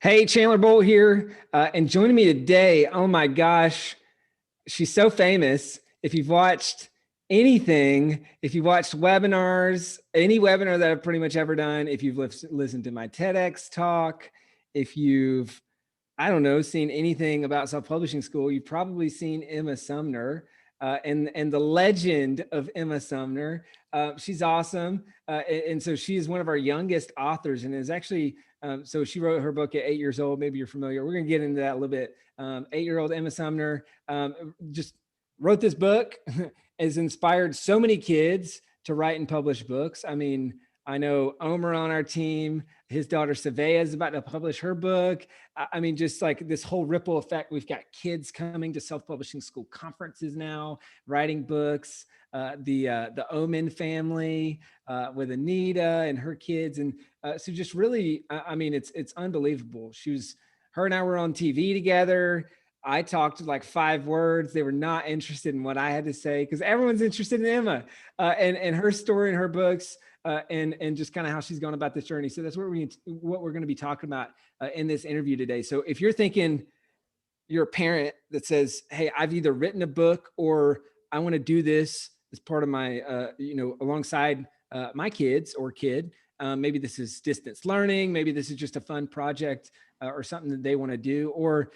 Hey, Chandler Bolt here. And joining me today, oh my gosh, she's so famous. If you've watched anything, if you've watched webinars, any webinar that I've pretty much ever done, if you've listened to my TEDx talk, if you've, I don't know, seen anything about self-publishing school, you've probably seen Emma Sumner and the legend of Emma Sumner. She's awesome. And so she is one of our youngest authors and is actually, so she wrote her book at 8 years old. Maybe you're familiar. We're going to get into that a little bit. 8-year-old Emma Sumner just wrote this book, has inspired so many kids to write and publish books. I mean, I know Omer on our team, his daughter Savea is about to publish her book. I mean, just like this whole ripple effect. We've got kids coming to self-publishing school conferences now, writing books. The Omen family with Anita and her kids, and so just really, I mean, it's unbelievable. Her and I were on TV together. I talked like 5 words. They were not interested in what I had to say because everyone's interested in Emma and her story and her books. And just kind of how she's gone about this journey. So that's what we're going to be talking about in this interview today. So if you're thinking you're a parent that says, hey, I've either written a book or I want to do this as part of my, alongside my kids or kid, maybe this is distance learning, maybe this is just a fun project or something that they want to do, or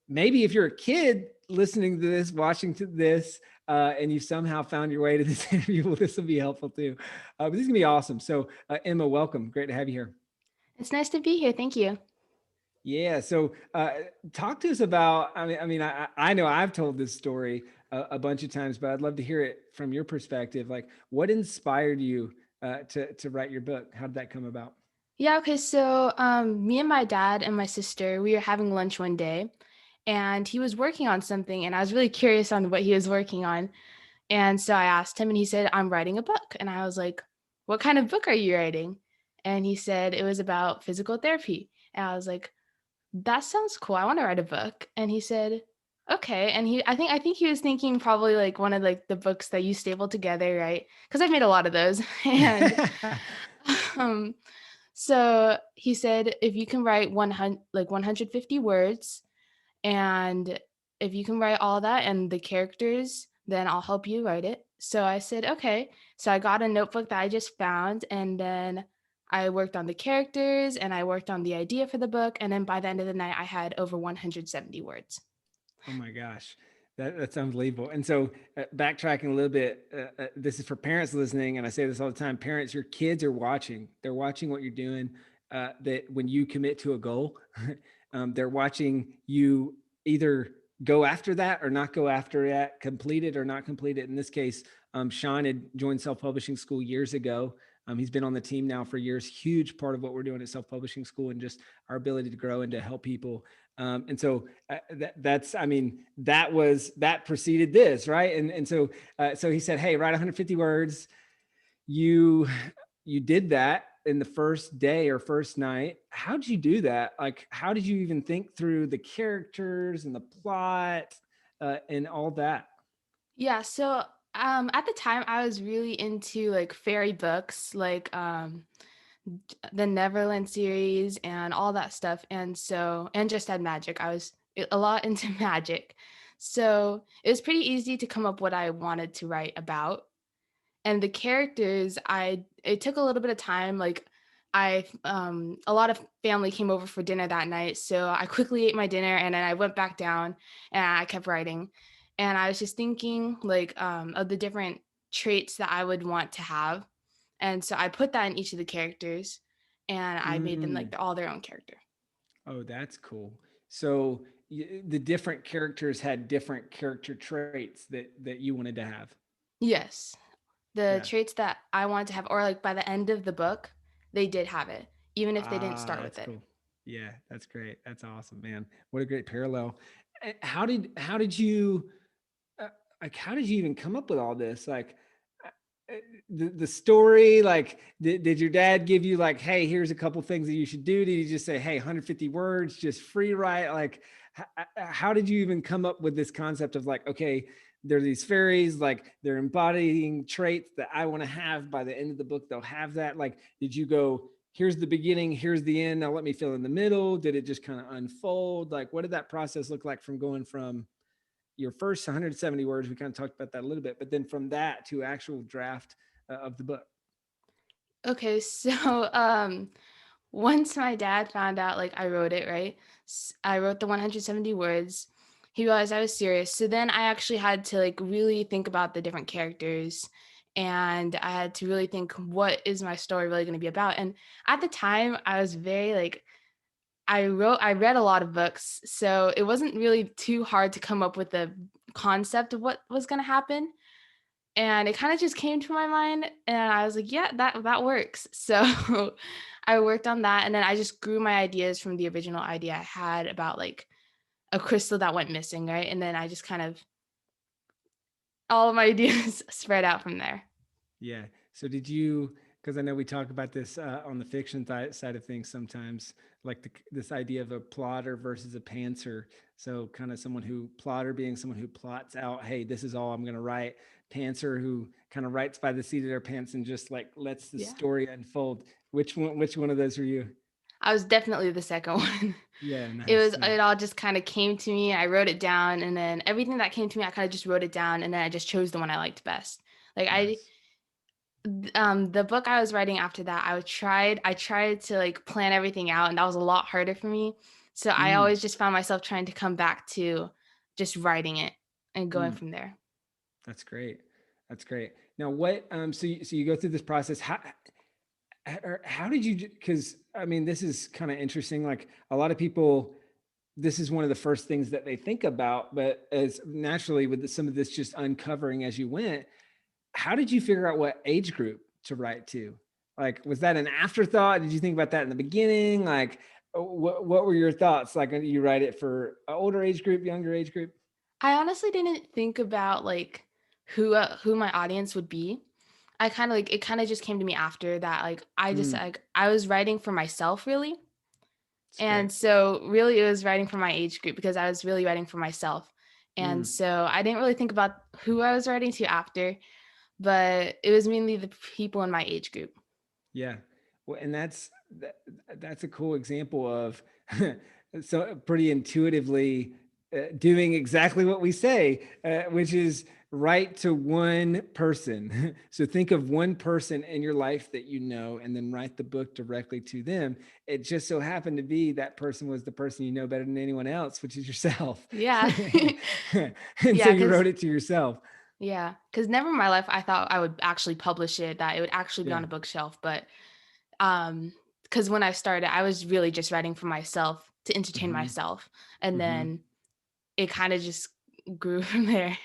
maybe if you're a kid listening to this, watching to this, and you somehow found your way to this interview, well, this will be helpful too. But this is gonna be awesome. So Emma, welcome. Great to have you here. It's nice to be here. Thank you. Yeah. So talk to us about, I know I've told this story a bunch of times, but I'd love to hear it from your perspective. Like what inspired you to write your book? How did that come about? Yeah, okay. So me and my dad and my sister, we were having lunch one day and he was working on something and I was really curious on what he was working on. And so I asked him and he said, I'm writing a book. And I was like, what kind of book are you writing? And he said it was about physical therapy. And I was like, that sounds cool. I want to write a book. And he said, okay. And I think he was thinking probably like one of like the books that you staple together, right? Because I've made a lot of those. And um, so he said, if you can write 150 words, and if you can write all that and the characters, then I'll help you write it. So I said, okay. So I got a notebook that I just found, and then I worked on the characters and I worked on the idea for the book. And then by the end of the night, I had over 170 words. Oh my gosh, that's unbelievable. And so, backtracking a little bit, this is for parents listening, and I say this all the time: parents, your kids are watching. They're watching what you're doing. That when you commit to a goal, they're watching you either go after that or not go after that, complete it or not complete it. In this case, Sean had joined self-publishing school years ago. He's been on the team now for years. Huge part of what we're doing at self-publishing school and just our ability to grow and to help people. And so that preceded this, right? And so he said, hey, write 150 words. You did that in the first day or first night. How'd you do that? Like, how did you even think through the characters and the plot and all that? Yeah. So at the time, I was really into like fairy books, like the Neverland series and all that stuff. And just had magic. I was a lot into magic. So it was pretty easy to come up what I wanted to write about. And the characters, it took a little bit of time. Like a lot of family came over for dinner that night. So I quickly ate my dinner and then I went back down and I kept writing. And I was just thinking like of the different traits that I would want to have. And so I put that in each of the characters and I made them like Mm. all their own character. Oh, that's cool. So the different characters had different character traits that you wanted to have. Yes. The Yeah. traits that I wanted to have, or like by the end of the book, they did have it, even if they didn't Ah, start with that's it. cool. Yeah, that's great. That's awesome, man. What a great parallel. How did you uh, how did you even come up with all this? Like uh, the story, like did your dad give you like, hey, here's a couple things that you should do? Did he just say, hey, 150 words, just free write? Like how did you even come up with this concept of like, okay, there are these fairies, like they're embodying traits that I want to have by the end of the book, they'll have that. Like, did you go here's the beginning, here's the end, now let me fill in the middle? Did it just kind of unfold? Like, what did that process look like from going from your first 170 words? We kind of talked about that a little bit, but then from that to actual draft of the book. Okay, so once my dad found out like I wrote it, right? I wrote the 170 words. He realized I was serious. So then I actually had to like really think about the different characters, and I had to really think, what is my story really going to be about? And at the time I was very like, I read a lot of books, so it wasn't really too hard to come up with a concept of what was going to happen. And it kind of just came to my mind, and I was like, yeah, that works. So I worked on that, and then I just grew my ideas from the original idea I had about like a crystal that went missing, right? And then I just kind of, all of my ideas spread out from there. Yeah. So did you, because I know we talk about this on the fiction side of things sometimes, like this idea of a plotter versus a pantser. So kind of someone who, plotter being someone who plots out, hey, this is all I'm going to write. Pantser who kind of writes by the seat of their pants and just like lets the Yeah. story unfold. Which one of those were you? I was definitely the second one. Yeah, It nice, was, nice, it all just kind of came to me. I wrote it down, and then everything that came to me, I kind of just wrote it down, and then I just chose the one I liked best. Like nice. the book I was writing after that, I tried to like plan everything out, and that was a lot harder for me. So I Mm, always just found myself trying to come back to just writing it and going mm. from there. That's great. That's great. Now, what? So you go through this process. How did you? Because I mean, this is kind of interesting. Like a lot of people, this is one of the first things that they think about. But as naturally with some of this just uncovering as you went, how did you figure out what age group to write to? Like, was that an afterthought? Did you think about that in the beginning? Like, what were your thoughts? Like, you write it for an older age group, younger age group? I honestly didn't think about like who my audience would be. I kind of like, it kind of just came to me after that. Like I just Mm, like, I was writing for myself really. it's great. And so really it was writing for my age group because I was really writing for myself. And Mm. so I didn't really think about who I was writing to after, but it was mainly the people in my age group. Yeah. Well, and that's a cool example of so pretty intuitively doing exactly what we say, which is write to one person. So think of one person in your life that you know, and then write the book directly to them. It just so happened to be that person was the person you know better than anyone else, which is yourself. Yeah. And so Yeah, you cuz wrote it to yourself. never in my life I thought I would actually publish it, that it would actually be Yeah. on a bookshelf, but cuz when I started I was really just writing for myself to entertain Hmm. myself, and Hmm. then it kind of just grew from there.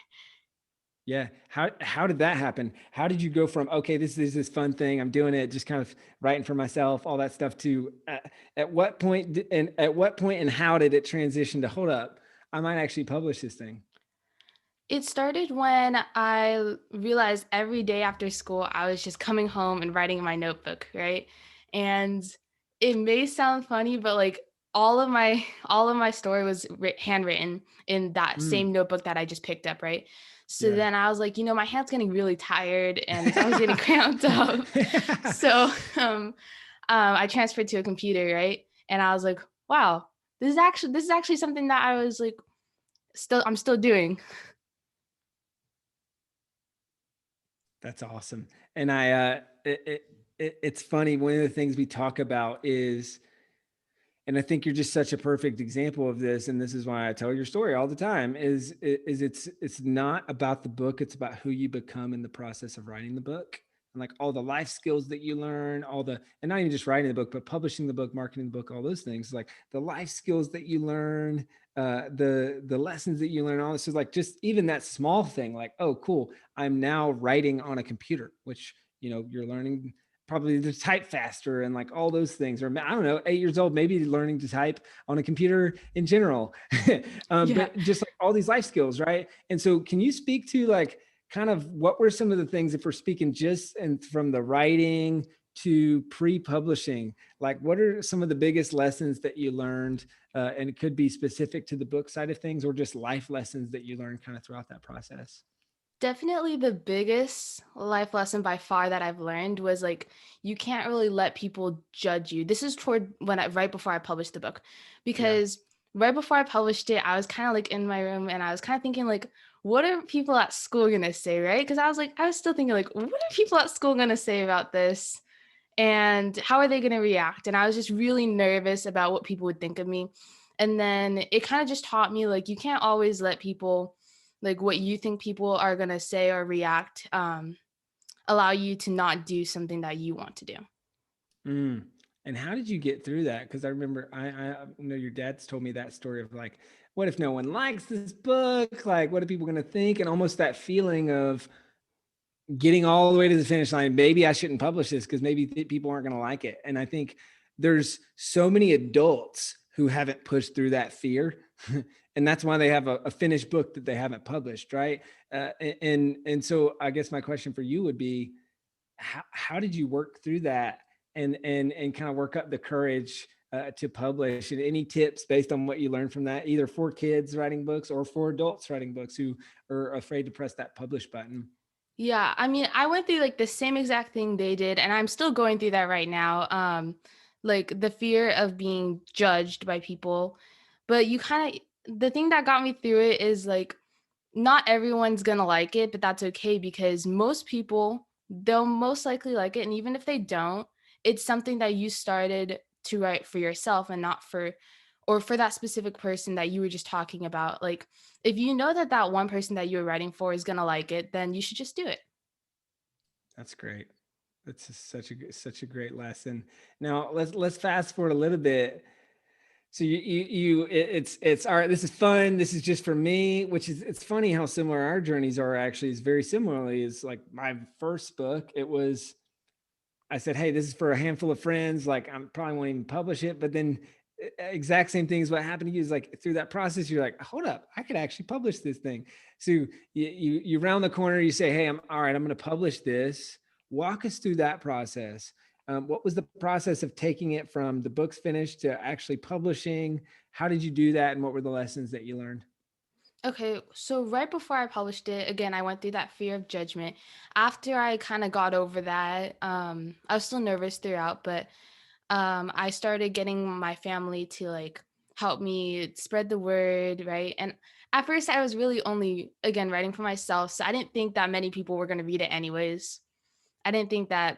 Yeah. How did that happen? How did you go from, okay, this is this fun thing, I'm doing it, just kind of writing for myself, all that stuff, to at what point and at what point and how did it transition to, hold up, I might actually publish this thing? It started when I realized every day after school, I was just coming home and writing in my notebook, right? And it may sound funny, but like all of my story was handwritten in that Mm, same notebook that I just picked up, right? So yeah. then I was like, my hand's getting really tired and it's always getting cramped up. So I transferred to a computer, right? And I was like, wow, this is actually something that I was like, I'm still doing. That's awesome. And it's funny, one of the things we talk about is, and I think you're just such a perfect example of this, and this is why I tell your story all the time, is it's not about the book, it's about who you become in the process of writing the book, and like all the life skills that you learn, and not even just writing the book, but publishing the book, marketing the book, all those things, like the life skills that you learn, the lessons that you learn, all this is like just even that small thing, like, oh cool, I'm now writing on a computer, which you're learning probably to type faster and like all those things. Or I don't know, 8 years old, maybe learning to type on a computer in general. Yeah. But just like all these life skills, right? And so can you speak to like kind of what were some of the things, if we're speaking just and from the writing to pre-publishing, like what are some of the biggest lessons that you learned? And it could be specific to the book side of things or just life lessons that you learned kind of throughout that process. Definitely the biggest life lesson by far that I've learned was like you can't really let people judge you. This is toward when I right before I published the book. Yeah. Because right before I published it, I was kind of like in my room and I was kind of thinking like what are people at school going to say, right? Because I was still thinking like what are people at school going to say about this? And how are they going to react? And I was just really nervous about what people would think of me. And then it kind of just taught me like you can't always let people like what you think people are going to say or react allow you to not do something that you want to do. Mm. And how did you get through that? Because I remember, I know your dad's told me that story of like, what if no one likes this book? Like, what are people going to think? And almost that feeling of getting all the way to the finish line. Maybe I shouldn't publish this because maybe people aren't going to like it. And I think there's so many adults who haven't pushed through that fear. And that's why they have a finished book that they haven't published. Right. And so I guess my question for you would be, how did you work through that and kind of work up the courage to publish, and any tips based on what you learned from that, either for kids writing books or for adults writing books who are afraid to press that publish button? Yeah, I mean, I went through like the same exact thing they did, and I'm still going through that right now. Like the fear of being judged by people. But you kind of, the thing that got me through it is like not everyone's gonna like it, but that's okay because most people, they'll most likely like it. And even if they don't, it's something that you started to write for yourself and not for, or for that specific person that you were just talking about. Like, if you know that that one person that you're writing for is gonna like it, then you should just do it. That's great. That's just such a great lesson. Now let's fast forward a little bit. So it's all right. This is fun. This is just for me, which is, it's funny how similar our journeys are. Actually, is very similarly. Is like my first book. It was, I said, hey, this is for a handful of friends. Like, I probably won't even publish it. But then exact same thing is what happened to you, is like through that process, you're like, hold up, I could actually publish this thing. So you round the corner, you say, hey, I'm all right, I'm going to publish this. Walk us through that process. What was the process of taking it from the book's finished to actually publishing? How did you do that? And what were the lessons that you learned? Okay, so right before I published it, again, I went through that fear of judgment. After I kind of got over that, I was still nervous throughout, but I started getting my family to like help me spread the word, right? And at first, I was really only, again, writing for myself. So I didn't think that many people were going to read it anyways. I didn't think that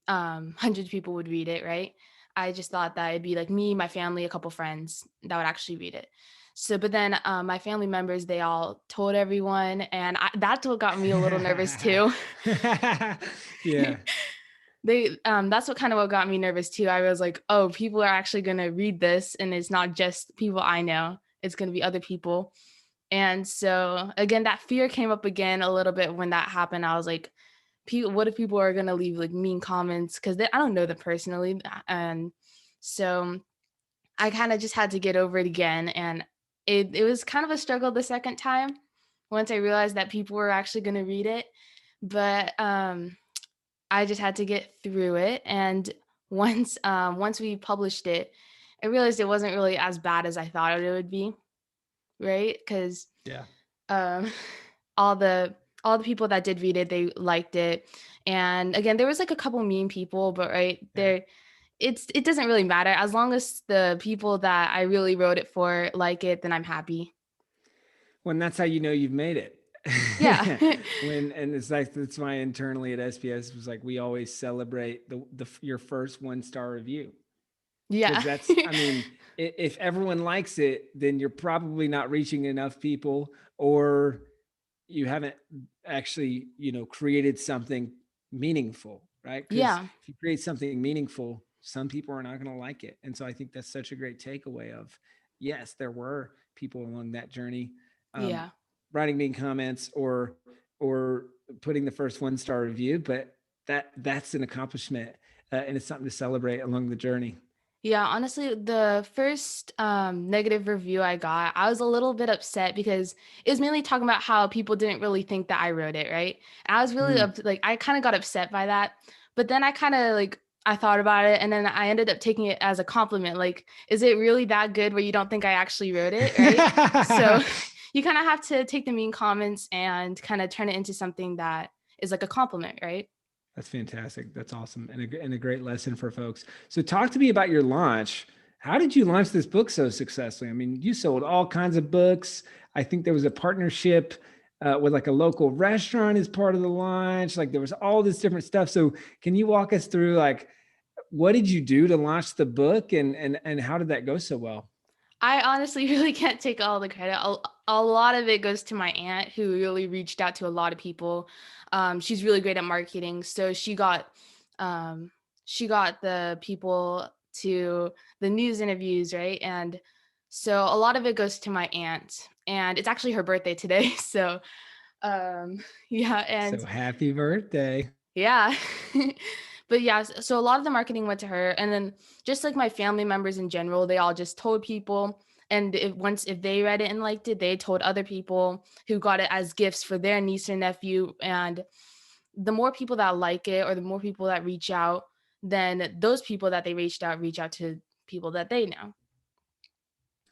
hundreds of people would read it, right? I just thought that it'd be like me, my family, a couple friends that would actually read it. So, but then my family members, they all told everyone, and that's what got me a little nervous too. Yeah. They that's what kind of what got me nervous too. I was like, oh, people are actually going to read this, and it's not just people I know, it's going to be other people. And so again, that fear came up again a little bit when that happened. I was like, people, what if people are going to leave like mean comments, because I don't know them personally. And so I kind of just had to get over it again, and it was kind of a struggle the second time once I realized that people were actually going to read it. But I just had to get through it. And once we published it, I realized it wasn't really as bad as I thought it would be, right? Because Yeah. um, all the all the people that did read it, they liked it. And again, there was like a couple mean people, but right Yeah. there, it doesn't really matter as long as the people that I really wrote it for like it, then I'm happy. Well, and that's how you know you've made it. Yeah. And it's like, that's why internally at SPS was like, we always celebrate the your first 1-star review. Because Yeah. that's, I mean, if everyone likes it, then you're probably not reaching enough people, or you haven't actually, created something meaningful, right? Because Yeah. if you create something meaningful, some people are not going to like it. And so I think that's such a great takeaway of, yes, there were people along that journey, um, Yeah. writing mean comments or putting the first 1-star review, but that's an accomplishment, and it's something to celebrate along the journey. Yeah, honestly, the first negative review I got, I was a little bit upset because it was mainly talking about how people didn't really think that I wrote it, right? And I was really Mm. like, I kind of got upset by that. But then I kind of like, I thought about it and then I ended up taking it as a compliment. Like, is it really that good where you don't think I actually wrote it, right? So you kind of have to take the mean comments and kind of turn it into something that is like a compliment, right? That's fantastic. That's awesome. And a great lesson for folks. So talk to me about your launch. How did you launch this book so successfully? I mean, you sold all kinds of books. I think there was a partnership with like a local restaurant as part of the launch. Like there was all this different stuff. So can you walk us through like, what did you do to launch the book and how did that go so well? I honestly really can't take all the credit. A lot of it goes to my aunt who really reached out to a lot of people. She's really great at marketing. So she got the people to the news interviews, right? And so a lot of it goes to my aunt. And it's actually her birthday today. So yeah, and So happy birthday. yeah. But yeah, so a lot of the marketing went to her, and then just like my family members in general, they all just told people, and if they read it and liked it, they told other people who got it as gifts for their niece or nephew. And the more people that like it, or the more people that reach out, then those people that they reach out to people that they know.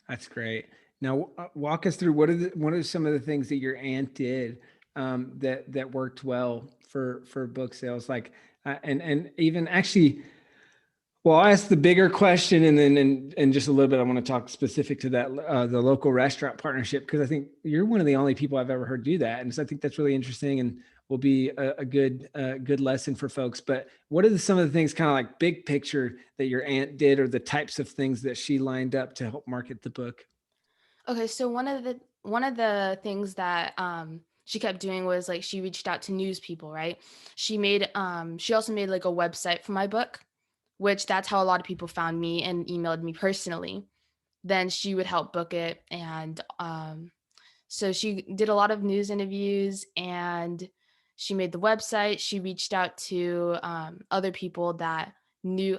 That's great. Now, walk us through what are some of the things that your aunt did that worked well for book sales? Like, and even actually, well, I'll ask the bigger question, and then in just a little bit, I want to talk specific to that the local restaurant partnership, because I think you're one of the only people I've ever heard do that, and so I think that's really interesting and will be a good lesson for folks. But what are some of the things, kind of like big picture, that your aunt did, or the types of things that she lined up to help market the book? Okay, so one of the things that she kept doing was like she reached out to news people, right? She also made like a website for my book, which that's how a lot of people found me and emailed me personally. Then she would help book it, and so she did a lot of news interviews, and she made the website. She reached out to other people that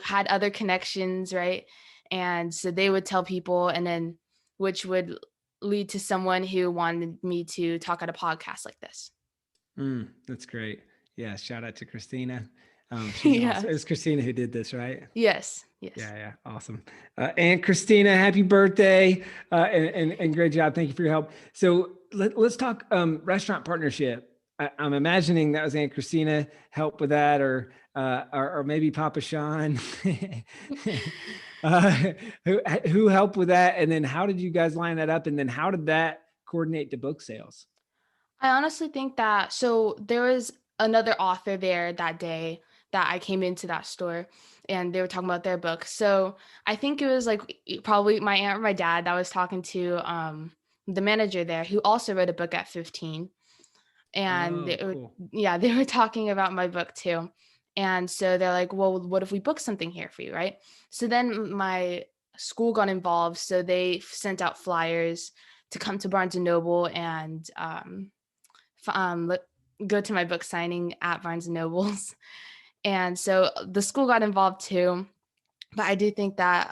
had other connections, right? And so they would tell people, and then which would lead to someone who wanted me to talk at a podcast like this. That's great. Yeah, shout out to Christina. She's awesome. It Yes. was Christina who did this, right? Yes. Yes. Yeah, awesome. Aunt Christina, happy birthday, and great job. Thank you for your help. So let's talk restaurant partnership. I'm imagining that was Aunt Christina help with that, or maybe Papa Sean, uh, who helped with that, and then how did you guys line that up, and then how did that coordinate to book sales? I honestly think that so there was another author there that day that I came into that store, and they were talking about their book. So I think it was like probably my aunt or my dad that was talking to the manager there, who also wrote a book at 15. And Oh, cool. yeah, they were talking about my book too. And so they're like, well, what if we book something here for you, right? So then my school got involved. So they sent out flyers to come to Barnes and Noble and go to my book signing at Barnes and Nobles. And so the school got involved too. But I do think that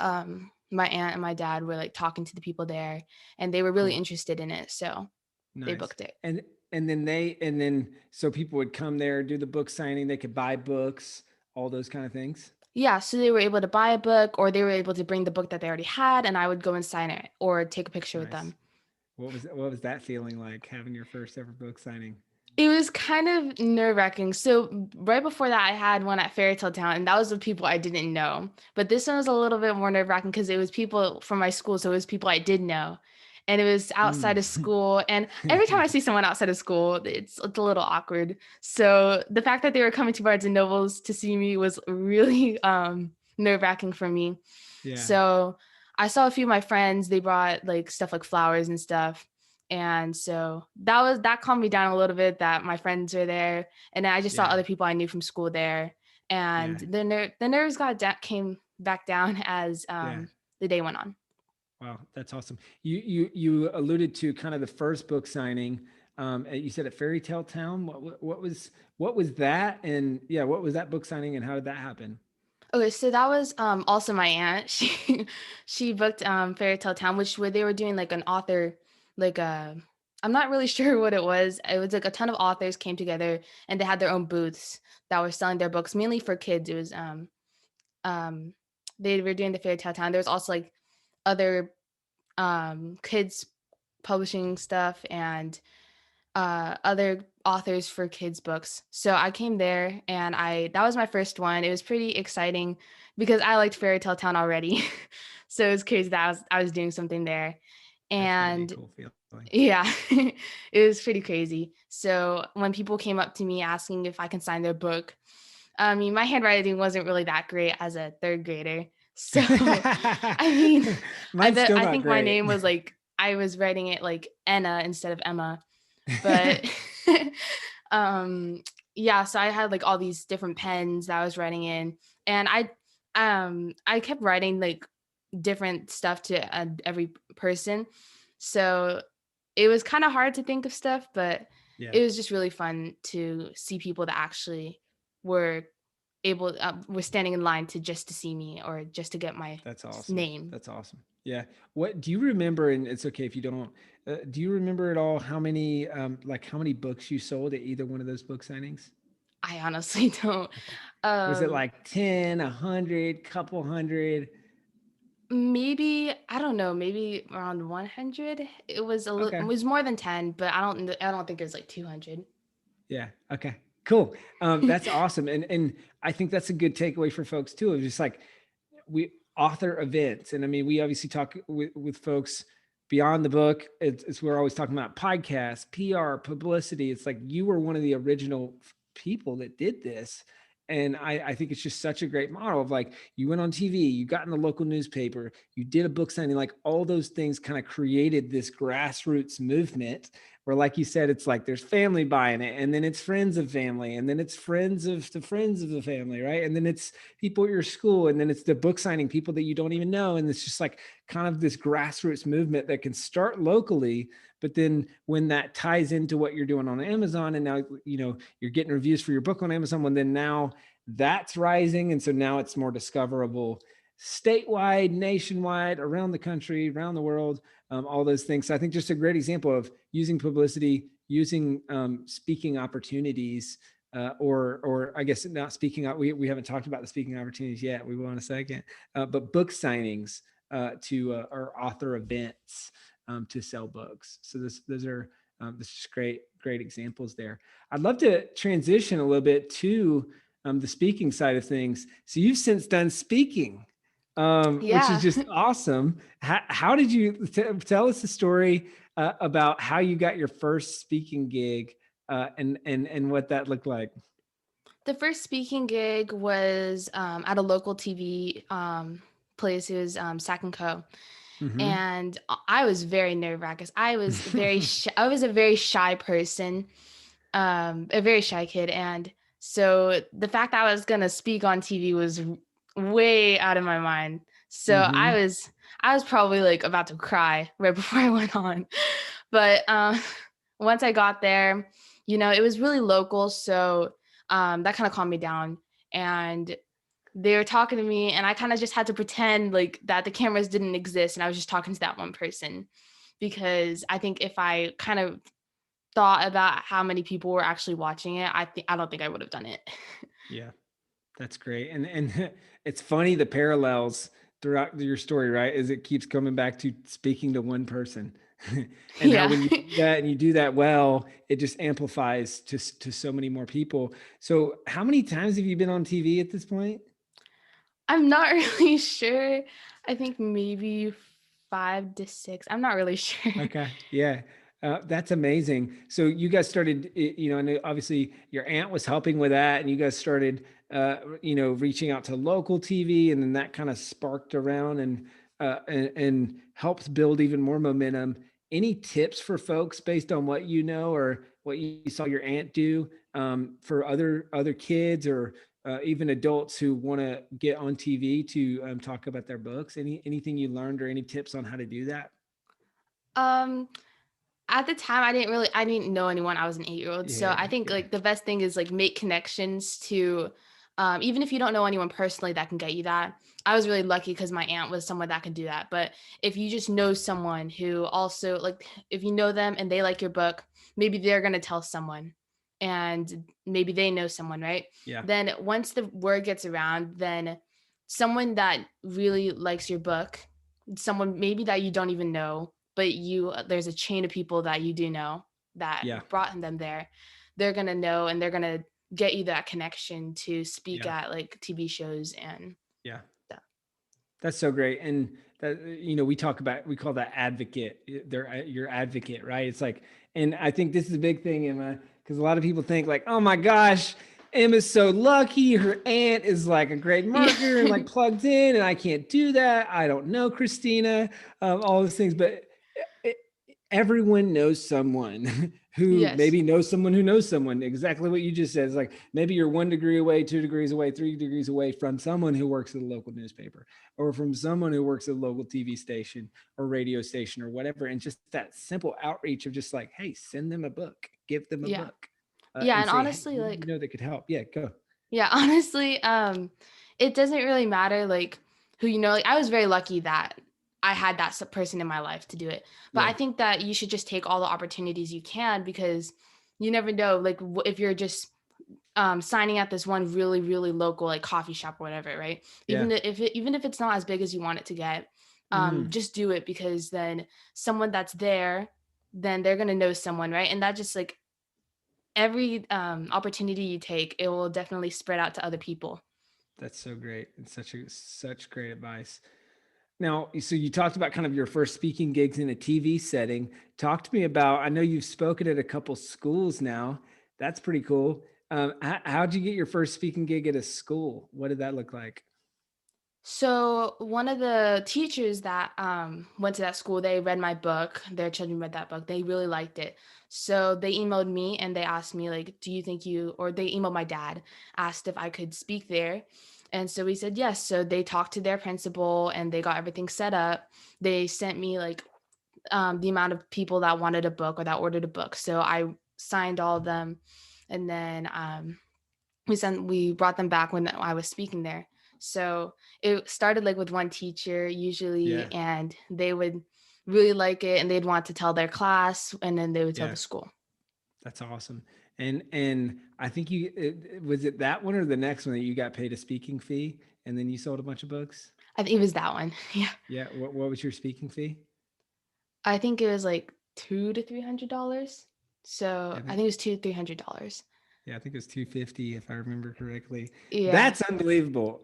my aunt and my dad were like talking to the people there, and they were really Cool. interested in it. So they Nice. booked it. And then so people would come there, do the book signing, they could buy books, all those kind of things. Yeah, so they were able to buy a book, or they were able to bring the book that they already had, and I would go and sign it or take a picture with Nice. them. What was that feeling like, having your first ever book signing? It was kind of nerve-wracking. So right before that, I had one at Fairytale Town, and that was with people I didn't know. But this one was a little bit more nerve-wracking because it was people from my school, so it was people I did know. And it was outside of Mm. school. And every time I see someone outside of school, it's a little awkward. So the fact that they were coming to Barnes and Nobles to see me was really nerve-wracking for me. Yeah. So I saw a few of my friends, they brought like stuff like flowers and stuff. And so that calmed me down a little bit that my friends are there. And then I just saw Yeah. other people I knew from school there. And Yeah. the nerves came back down as Yeah. the day went on. Wow, that's awesome. You alluded to kind of the first book signing. You said at Fairy Tale Town. What was that? And yeah, what was that book signing, and how did that happen? Okay, so that was also my aunt. She booked Fairy Tale Town, which where they were doing like an author, like I'm not really sure what it was. It was like a ton of authors came together and they had their own booths that were selling their books mainly for kids. It was um they were doing the Fairy Tale Town. There was also like other kids publishing stuff and other authors for kids books. So I came there and that was my first one. It was pretty exciting because I liked Fairy Tale Town already. So it was crazy that I was doing something there. That's gotta be a And cool feeling. yeah, it was pretty crazy. So when people came up to me asking if I can sign their book, I mean, my handwriting wasn't really that great as a third grader. So, I mean, Mine's still I not think my great. name was like, I was writing it like Enna instead of Emma. But um, yeah, so I had like all these different pens that I was writing in. And I kept writing like different stuff to every person. So it was kind of hard to think of stuff, but Yeah. it was just really fun to see people that actually were were standing in line to see me or just to get my That's awesome. name. That's awesome. Yeah. What do you remember? And it's okay if you don't. Do you remember at all how many books you sold at either one of those book signings? I honestly don't. Was it Um, like 10, 100, couple hundred? Maybe, I don't know, maybe around 100. It Okay. was more than 10, but I don't think it was like 200. Yeah. Okay. Cool. That's awesome. And I think that's a good takeaway for folks too, of just like we author events. And I mean, we obviously talk with folks beyond the book. We're always talking about podcasts, PR, publicity. It's like you were one of the original people that did this. And I think it's just such a great model of like you went on TV, you got in the local newspaper, you did a book signing, like all those things kind of created this grassroots movement where, like you said, it's like there's family buying it, and then it's friends of family, and then it's friends of the family, right? And then it's people at your school, and then it's the book signing people that you don't even know. And it's just like kind of this grassroots movement that can start locally, but then when that ties into what you're doing on Amazon, and now you're getting reviews for your book on Amazon, when then now that's rising, and so now it's more discoverable statewide, nationwide, around the country, around the world, all those things. So I think just a great example of using publicity, using speaking opportunities, or I guess not speaking. We haven't talked about the speaking opportunities yet. We will in a second, but book signings or author events to sell books. So those are this is great examples there. I'd love to transition a little bit to the speaking side of things. So you've since done speaking, which is Yeah. just awesome. How did you tell us the story about how you got your first speaking gig and what that looked like? The first speaking gig was at a local TV place. It was Sac and Co. Mm-hmm. And I was very nerve-wracking. I was very I was a very shy person, a very shy kid. And so the fact that I was gonna speak on TV was way out of my mind. So Mm-hmm. I was probably like about to cry right before I went on. But once I got there, it was really local, so that kind of calmed me down. And they were talking to me, and I kind of just had to pretend like that the cameras didn't exist, and I was just talking to that one person. Because I think if I kind of thought about how many people were actually watching it, I don't think I would have done it. Yeah. That's great. And it's funny the parallels throughout your story, right? As it keeps coming back to speaking to one person. And how Yeah. when you do that and you do that well, it just amplifies to so many more people. So how many times have you been on TV at this point? I'm not really sure. I think maybe 5 to 6. I'm not really sure. Okay. Yeah. That's amazing. So you guys started, and obviously your aunt was helping with that, and you guys started, reaching out to local TV, and then that kind of sparked around and helped build even more momentum. Any tips for folks based on what you know or what you saw your aunt do for other kids or even adults who want to get on TV to talk about their books? Anything you learned or any tips on how to do that? Um, at the time, I didn't know anyone. I was an 8-year-old. So Yeah, I think yeah. like the best thing is like make connections to, even if you don't know anyone personally that can get you that. I was really lucky because my aunt was someone that could do that. But if you just know someone who also like, if you know them and they like your book, maybe they're going to tell someone and maybe they know someone, right? Yeah. Then once the word gets around, then someone that really likes your book, someone maybe that you don't even know, but there's a chain of people that you do know that Yeah. brought them there, they're going to know, and they're going to get you that connection to speak Yeah. at like TV shows and Yeah. stuff. That's so great. And that, we call that advocate. They're your advocate, right? It's like, and I think this is a big thing, Emma, because a lot of people think like, oh my gosh, Emma's so lucky. Her aunt is like a great marketer and like plugged in, and I can't do that. I don't know Christina, all those things, but it, everyone knows someone who Yes. maybe knows someone who knows someone. Exactly what you just said. It's like maybe you're 1 degree away, 2 degrees away, 3 degrees away from someone who works at a local newspaper, or from someone who works at a local TV station or radio station or whatever. And just that simple outreach of just like, hey, send them a book, give them a Yeah. book, Yeah. and And say, hey, honestly, who do you like, know that could help? Yeah, go. yeah, honestly, it doesn't really matter like who you know. Like, I was very lucky that I had that person in my life to do it. But I Yeah, think that you should just take all the opportunities you can, because you never know. Like, if you're just signing at this one really, really local like coffee shop or whatever, right? yeah. Even if it's not as big as you want it to get, Mm, just do it, because then someone that's there, then they're gonna know someone, right? And that just like every opportunity you take, it will definitely spread out to other people. that's so great. It's such great advice. Now, so you talked about kind of your first speaking gigs in a TV setting. Talk to me about, I know you've spoken at a couple schools now. That's pretty cool. How'd you get your first speaking gig at a school? What did that look like? So one of the teachers that went to that school, they read my book. Their children read that book. They really liked it. So they emailed me and they asked me like, "Do you think you?" Or they emailed my dad, asked if I could speak there, and so we said yes. So they talked to their principal and they got everything set up. They sent me like the amount of people that wanted a book or that ordered a book. So I signed all of them, and then we brought them back when I was speaking there. So it started like with one teacher Yeah, usually, and they would really like it and they'd want to tell their class, and then they would tell yeah, the school. that's awesome. And I think was it that one or the next one that you got paid a speaking fee and then you sold a bunch of books? I think it was that one. Yeah. Yeah. What was your speaking fee? I think it was like $200 to $300. So Yeah, I think it was $200 to $300. yeah, I think it was 250 if I remember correctly. Yeah. That's unbelievable.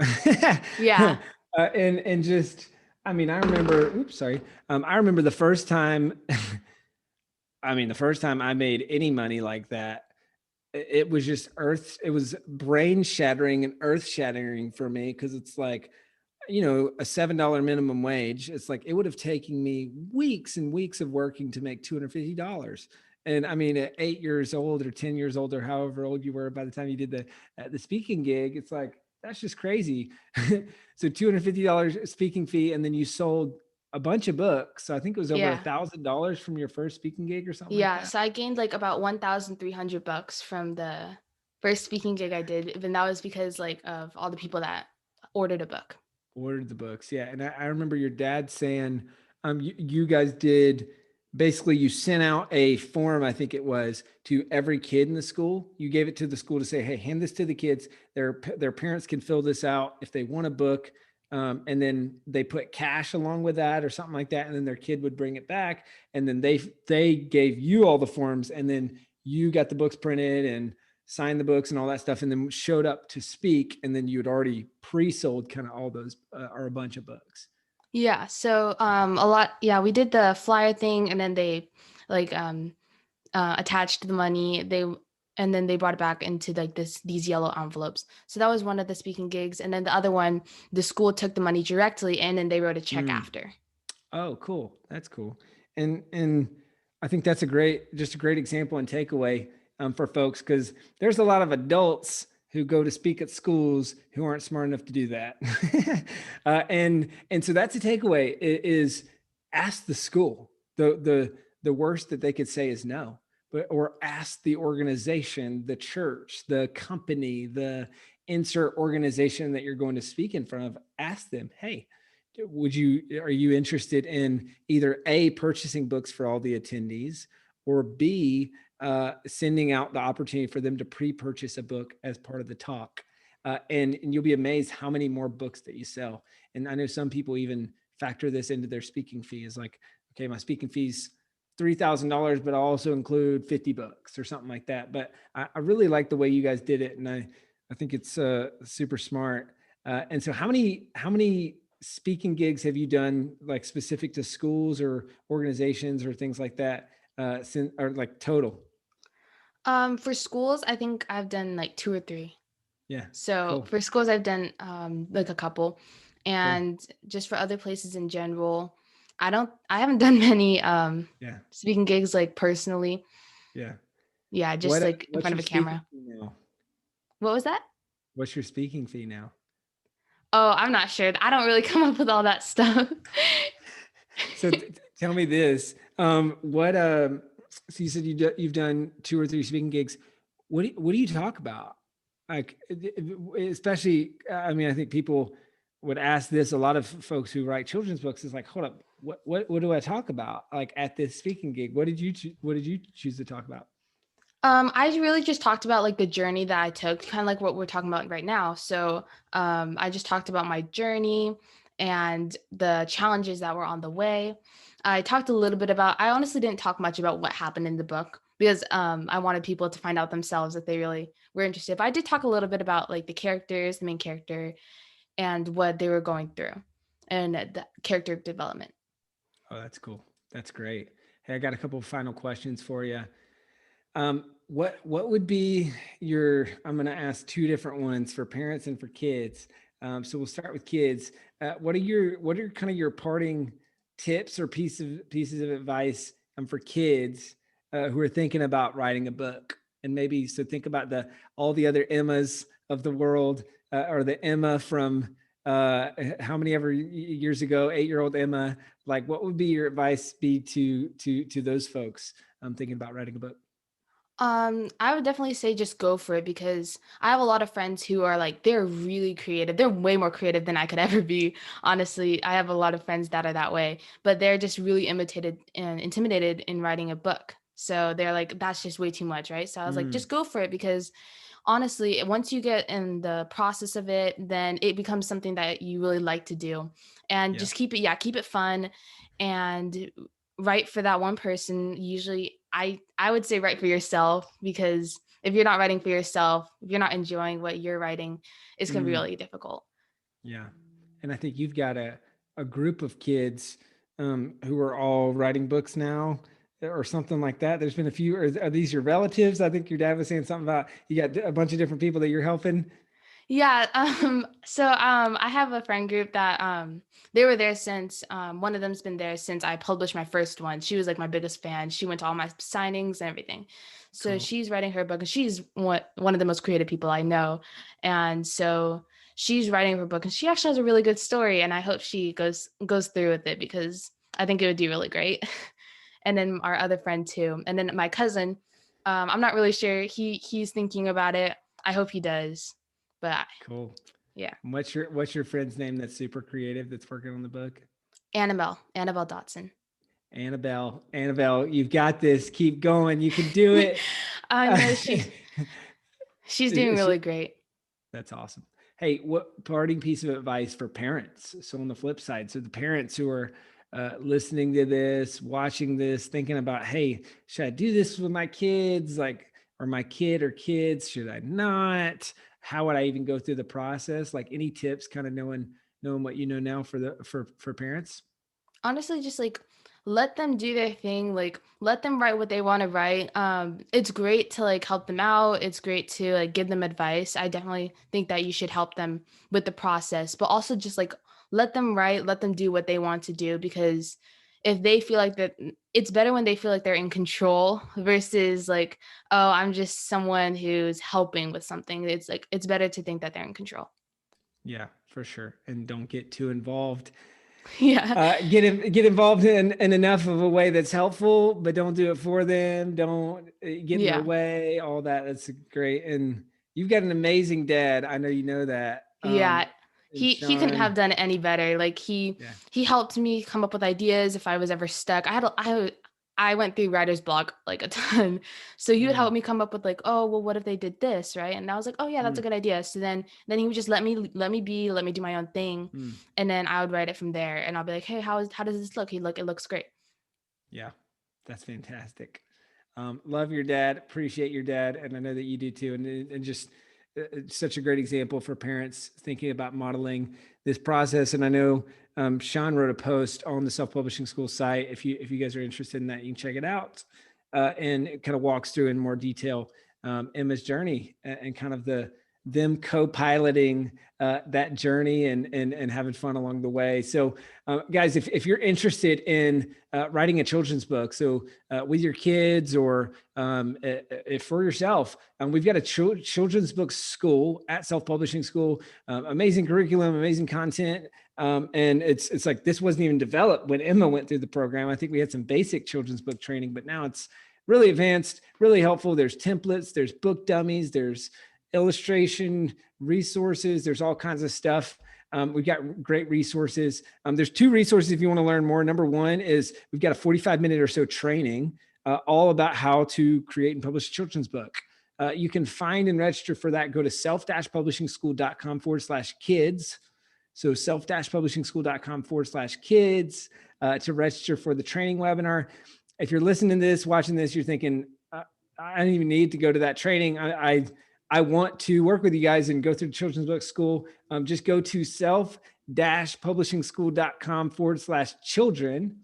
Yeah. And just, I mean, I remember, oops, sorry. I remember the first time, the first time I made any money like that, it was just it was brain shattering and earth shattering for me. Cause it's like, a $7 minimum wage. It's like, it would have taken me weeks and weeks of working to make $250. And I mean, at 8 years old or 10 years old or however old you were by the time you did the speaking gig, it's like, that's just crazy. So $250 speaking fee. And then you sold a bunch of books. So I think it was over Yeah. $1,000 from your first speaking gig or something like Yeah. that. So I gained like about $1,300 from the first speaking gig I did. And that was because like of all the people that ordered a book. Ordered the books. Yeah. And I remember your dad saying, you guys did basically, you sent out a form, I think it was, to every kid in the school. You gave it to the school to say, hey, hand this to the kids. Their parents can fill this out if they want a book. And then they put cash along with that or something like that. And then their kid would bring it back. And then they gave you all the forms, and then you got the books printed and signed the books and all that stuff, and then showed up to speak. And then you had already pre-sold kind of all those or a bunch of books. Yeah. So a lot, yeah, we did the flyer thing, and then they like attached the money. And then they brought it back into like these yellow envelopes. So that was one of the speaking gigs. And then the other one, the school took the money directly and then they wrote a check Mm. after. Oh, cool. That's cool. And I think that's just a great example and takeaway for folks, because there's a lot of adults who go to speak at schools who aren't smart enough to do that. And so that's a takeaway is ask the school. The worst that they could say is no, or ask the organization, the church, the company, the insert organization that you're going to speak in front of. Ask them, hey, are you interested in either A, purchasing books for all the attendees, or B, sending out the opportunity for them to pre-purchase a book as part of the talk? And you'll be amazed how many more books that you sell. And I know some people even factor this into their speaking fee, is like okay, my speaking fees $3,000, but I'll also include 50 books or something like that. But I really like the way you guys did it. And I think it's super smart. And so how many speaking gigs have you done, like specific to schools or organizations or things like that, since, or like total? For schools, I think I've done like 2 or 3. Yeah. So Cool. for schools, I've done like a couple, Cool. and just for other places in general, I haven't done many Yeah. speaking gigs like personally. Yeah. Yeah, just like in What's front of your a speaking camera. fee now? What was that? What's your speaking fee now? Oh, I'm not sure. I don't really come up with all that stuff. So tell me this. So you said you've done 2 or 3 speaking gigs. What do you talk about? Like, especially, I mean, I think people would ask this. A lot of folks who write children's books is like, hold up, what do I talk about? Like at this speaking gig, what did you choose to talk about? I really just talked about like the journey that I took, kind of like what we're talking about right now. So, I just talked about my journey and the challenges that were on the way. I talked a little bit about, I honestly didn't talk much about what happened in the book because I wanted people to find out themselves if they really were interested. But I did talk a little bit about like the characters, the main character, and what they were going through and the character development. Oh, that's cool. That's great. Hey, I got a couple of final questions for you. What would be your? I'm going to ask 2 different ones for parents and for kids. So we'll start with kids. What are kind of your parting tips or pieces of advice for kids who are thinking about writing a book? And maybe so think about the all the other Emmas of the world, or the Emma from how many ever years ago, 8-year-old Emma. Like, what would be your advice be to those folks thinking about writing a book? I would definitely say just go for it because I have a lot of friends who are like they're really creative. They're way more creative than I could ever be. Honestly, I have a lot of friends that are that way, but they're just really imitated and intimidated in writing a book. So they're like, that's just way too much, right? So I was like, Mm, just go for it because honestly, once you get in the process of it, then it becomes something that you really like to do. And yeah. just keep it fun and write for that one person. Usually I would say write for yourself because if you're not writing for yourself, if you're not enjoying what you're writing, it's going to be Mm, really difficult. yeah. And I think you've got a group of kids who are all writing books now or something like that. There's been a few, are these your relatives? I think your dad was saying something about you got a bunch of different people that you're helping. Yeah, I have a friend group that they were there since one of them's been there since I published my first one. She was like my biggest fan. She went to all my signings and everything. So Cool. she's writing her book and she's one of the most creative people I know. And so she's writing her book and she actually has a really good story and I hope she goes through with it because I think it would do really great. And then our other friend too. And then my cousin, I'm not really sure. He's thinking about it. I hope he does. But Cool. yeah, And what's your friend's name that's super creative that's working on the book? Annabelle Dotson. Annabelle, you've got this. Keep going. You can do it. I know she's doing She- really great. That's awesome. Hey, what parting piece of advice for parents? So on the flip side, so the parents who are listening to this, watching this, thinking about, hey, should I do this with my kids? Like, or my kid or kids? Should I not? How would I even go through the process? Like, any tips? Kind of knowing what you know now for for parents. Honestly, just like let them do their thing, like let them write what they want to write. It's great to like help them out. It's great to like give them advice. I definitely think that you should help them with the process, but also just like let them write, let them do what they want to do because if they feel like that it's better when they feel like they're in control versus like, oh, I'm just someone who's helping with something. It's like it's better to think that they're in control. Yeah, for sure. And don't get too involved. Yeah. Get involved in enough of a way that's helpful, but don't do it for them. Don't get in their Yeah. way. All that. That's great. And you've got an amazing dad. I know you know that. Yeah. And He couldn't have Sean, done it any better. Like yeah. he helped me come up with ideas if I was ever stuck. I went through writer's block like a ton. So he would Mm, help me come up with like, oh, well, what if they did this, right? And I was like, oh yeah, that's mm, a good idea. So then he would just let me do my own thing. mm. And then I would write it from there. And I'll be like, hey, how does this look? He look, it looks great. Yeah, that's fantastic. Love your dad, appreciate your dad, and I know that you do too. And just such a great example for parents thinking about modeling this process. And I know Sean wrote a post on the Self-Publishing School site. If you guys are interested in that, you can check it out. And it kind of walks through in more detail Emma's journey and kind of them co-piloting that journey and having fun along the way. So guys, if you're interested in writing a children's book, so with your kids or if for yourself, we've got a children's book school at Self-Publishing School, amazing curriculum, amazing content. And it's like, this wasn't even developed when Emma went through the program. I think we had some basic children's book training, but now it's really advanced, really helpful. There's templates, there's book dummies, there's illustration resources, there's all kinds of stuff. We've got great resources. There's 2 resources if you want to learn more. Number 1 is we've got a 45-minute or so training all about how to create and publish a children's book. You can find and register for that. Go to self-publishingschool.com/kids. So self-publishingschool.com/kids to register for the training webinar. If you're listening to this, watching this, you're thinking, I don't even need to go to that training. I want to work with you guys and go through children's book school. Just go to self-publishingschool.com/children.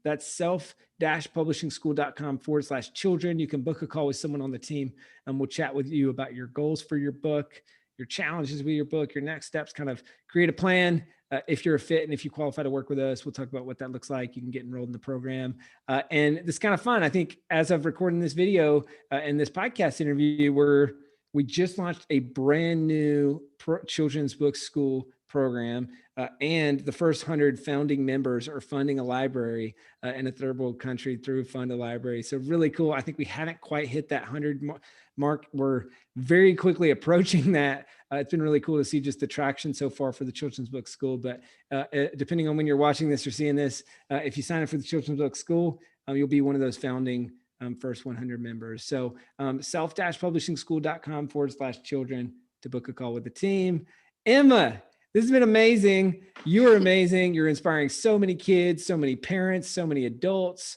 That's self-publishingschool.com/children. You can book a call with someone on the team and we'll chat with you about your goals for your book, your challenges with your book, your next steps, kind of create a plan. If you're a fit and if you qualify to work with us, we'll talk about what that looks like. You can get enrolled in the program. And it's kind of fun. I think as of recording this video and this podcast interview, we just launched a brand new children's book school program. And the first 100 founding members are funding a library in a third world country through Fund a Library. So really cool. I think we haven't quite hit that 100 mark. We're very quickly approaching that. It's been really cool to see just the traction so far for the children's book school. But depending on when you're watching this or seeing this, if you sign up for the children's book school, you'll be one of those founding first 100 members. So self-publishingschool.com/children to book a call with the team. Emma, this has been amazing. You are amazing. You're inspiring so many kids, so many parents, so many adults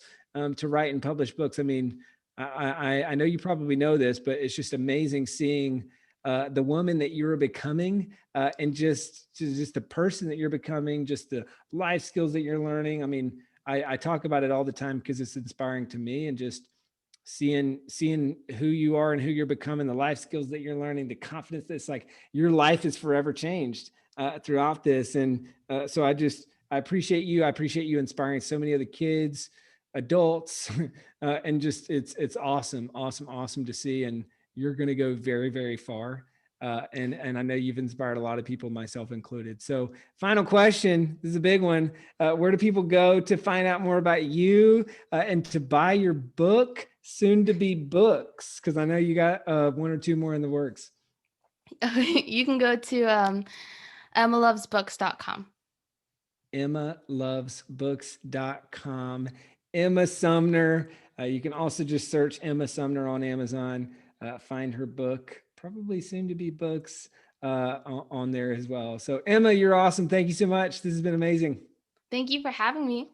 to write and publish books. I mean, I know you probably know this, but it's just amazing seeing the woman that you're becoming and just the person that you're becoming, just the life skills that you're learning. I mean, I talk about it all the time because it's inspiring to me, and just seeing who you are and who you're becoming, the life skills that you're learning, the confidence that's like your life is forever changed throughout this. And so I appreciate you. I appreciate you inspiring so many other kids, adults, and just it's awesome to see. And you're going to go very, very far. And I know you've inspired a lot of people, myself included. So final question, this is a big one. Where do people go to find out more about you and to buy your book, soon to be books? Because I know you got 1 or 2 more in the works. You can go to emmalovesbooks.com. emmalovesbooks.com. Emma Sumner. You can also just search Emma Sumner on Amazon. Find her book, probably soon to be books on there as well. So Emma, you're awesome. Thank you so much. This has been amazing. Thank you for having me.